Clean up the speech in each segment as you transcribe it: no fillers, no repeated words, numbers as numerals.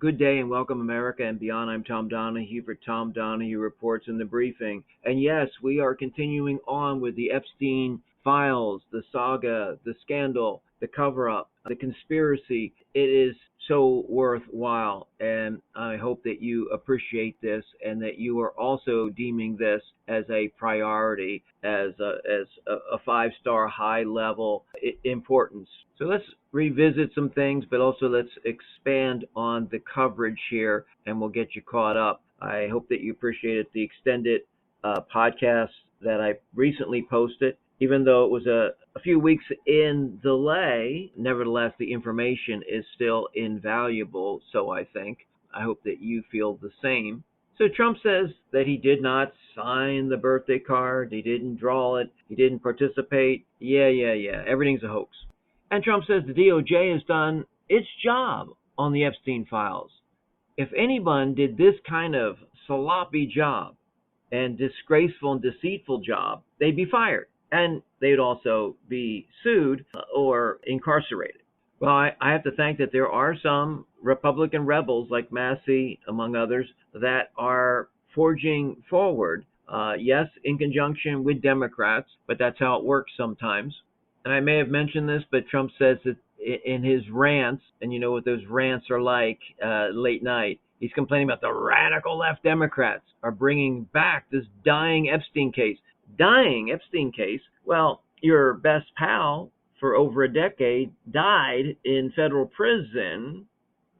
Good day and welcome, America and beyond. I'm Tom Donahue for Tom Donahue Reports in the Briefing. And yes, we are continuing on with the Epstein files, the saga, the scandal, the cover-up, the conspiracy. It is so worthwhile, and I hope that you appreciate this and that you are also deeming this as a priority, as a five-star high-level importance. So let's revisit some things, but also let's expand on the coverage here, and we'll get you caught up. I hope that you appreciated the extended podcast that I recently posted. Even though it was a few weeks in delay, nevertheless, the information is still invaluable, so I think. I hope that you feel the same. So Trump says that he did not sign the birthday card, he didn't draw it, he didn't participate. Yeah, everything's a hoax. And Trump says the DOJ has done its job on the Epstein files. If anyone did this kind of sloppy job and disgraceful and deceitful job, they'd be fired. And they'd also be sued or incarcerated. Well, I have to think that there are some Republican rebels like Massey, among others, that are forging forward, yes, in conjunction with Democrats, but that's how it works sometimes. And I may have mentioned this, but Trump says that in his rants, and you know what those rants are like late night, he's complaining about the radical left Democrats are bringing back this dying Epstein case. Dying Epstein case? Well, your best pal for over a decade died in federal prison,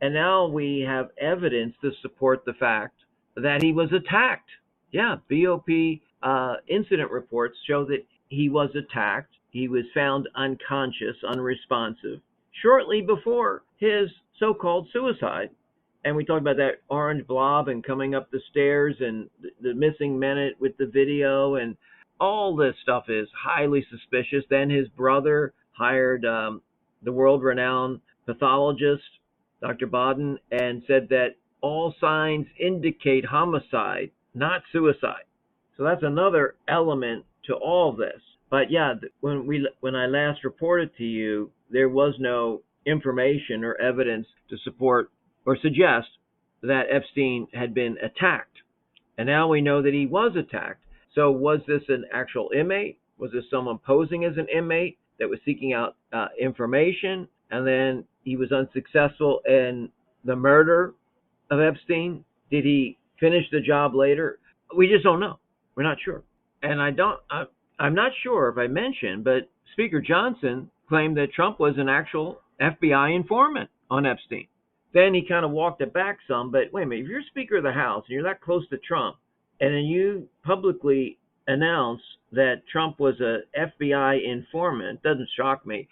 and now we have evidence to support the fact that he was attacked. Yeah, BOP incident reports show that he was attacked. He was found unconscious, unresponsive, shortly before his so-called suicide. And we talked about that orange blob and coming up the stairs and the missing minute with the video, and all this stuff is highly suspicious. Then his brother hired the world-renowned pathologist, Dr. Baden, and said that all signs indicate homicide, not suicide. So that's another element to all this. But yeah, when I last reported to you, there was no information or evidence to support or suggest that Epstein had been attacked. And now we know that he was attacked. So was this an actual inmate? Was this someone posing as an inmate that was seeking out information, and then he was unsuccessful in the murder of Epstein? Did he finish the job later? We just don't know. We're not sure. And I'm not sure if I mentioned, but Speaker Johnson claimed that Trump was an actual FBI informant on Epstein. Then he kind of walked it back some, but wait a minute, if you're Speaker of the House and you're that close to Trump, and then you publicly announce that Trump was a FBI informant, doesn't shock me.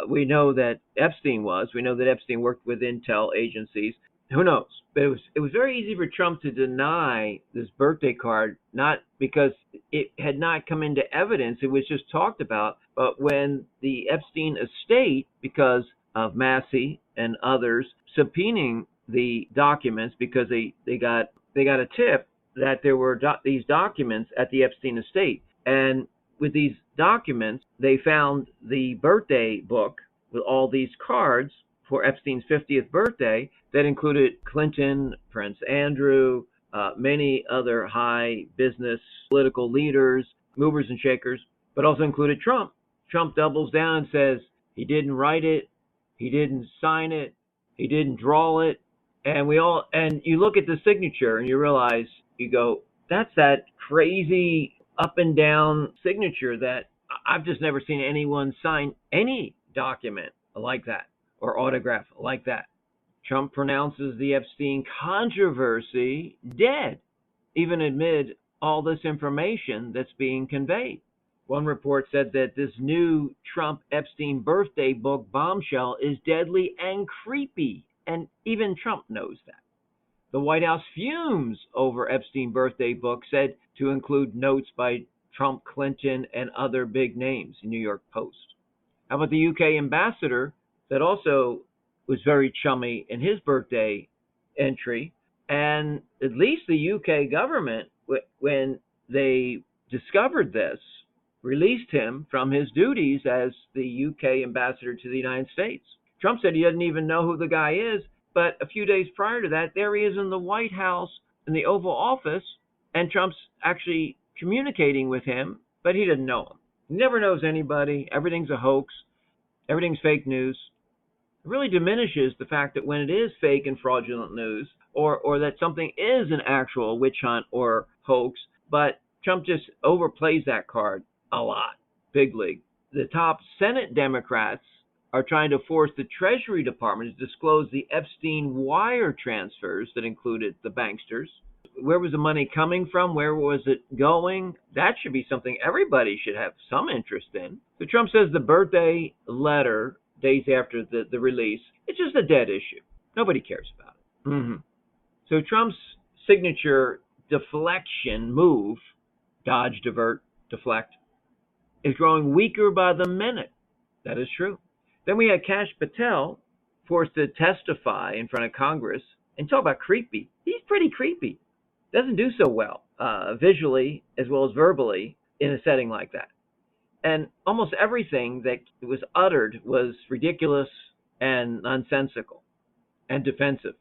We know that Epstein was. We know that Epstein worked with intel agencies. Who knows? But it was very easy for Trump to deny this birthday card, not because it had not come into evidence. It was just talked about. But when the Epstein estate, because of Massey and others, subpoenaing the documents because they got a tip that there were these documents at the Epstein estate. And with these documents, they found the birthday book with all these cards for Epstein's 50th birthday that included Clinton, Prince Andrew, many other high business political leaders, movers and shakers, but also included Trump. Trump doubles down and says he didn't write it, he didn't sign it, he didn't draw it. And you look at the signature and you realize, you go, that's that crazy up and down signature that I've just never seen anyone sign any document like that or autograph like that. Trump pronounces the Epstein controversy dead, even amid all this information that's being conveyed. One report said that this new Trump Epstein birthday book bombshell is deadly and creepy, and even Trump knows that. The White House fumes over Epstein birthday book, said to include notes by Trump, Clinton, and other big names, New York Post. How about the UK ambassador that also was very chummy in his birthday entry? And at least the UK government, when they discovered this, released him from his duties as the UK ambassador to the United States. Trump said he doesn't even know who the guy is, but a few days prior to that, there he is in the White House, in the Oval Office, and Trump's actually communicating with him, but he didn't know him. He never knows anybody. Everything's a hoax. Everything's fake news. It really diminishes the fact that when it is fake and fraudulent news, or that something is an actual witch hunt or hoax, but Trump just overplays that card a lot. Big league. The top Senate Democrats are trying to force the Treasury Department to disclose the Epstein wire transfers that included the banksters. Where was the money coming from? Where was it going? That should be something everybody should have some interest in. So Trump says the birthday letter, days after the release, it's just a dead issue. Nobody cares about it. So Trump's signature deflection move, dodge, divert, deflect, is growing weaker by the minute. That is true. Then we had Kash Patel forced to testify in front of Congress, and talk about creepy. He's pretty creepy. Doesn't do so well visually as well as verbally in a setting like that. And almost everything that was uttered was ridiculous and nonsensical and defensive.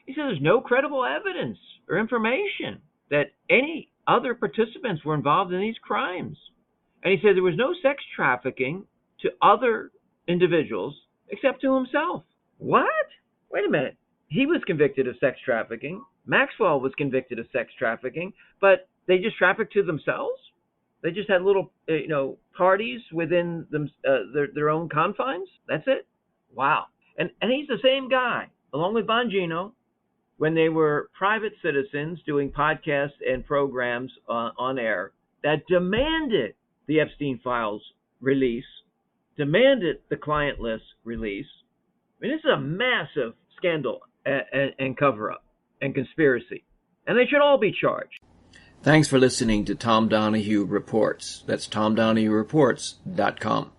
He said there's no credible evidence or information that any other participants were involved in these crimes. And he said there was no sex trafficking to other individuals except to himself. What? Wait a minute. He was convicted of sex trafficking. Maxwell was convicted of sex trafficking, but they just trafficked to themselves? They just had little, parties within them, their own confines? That's it? Wow. And he's the same guy, along with Bongino, when they were private citizens doing podcasts and programs on air that demanded the Epstein files release, demanded the client list release. I mean, this is a massive scandal and cover-up and conspiracy. And they should all be charged. Thanks for listening to Tom Donahue Reports. That's TomDonahueReports.com.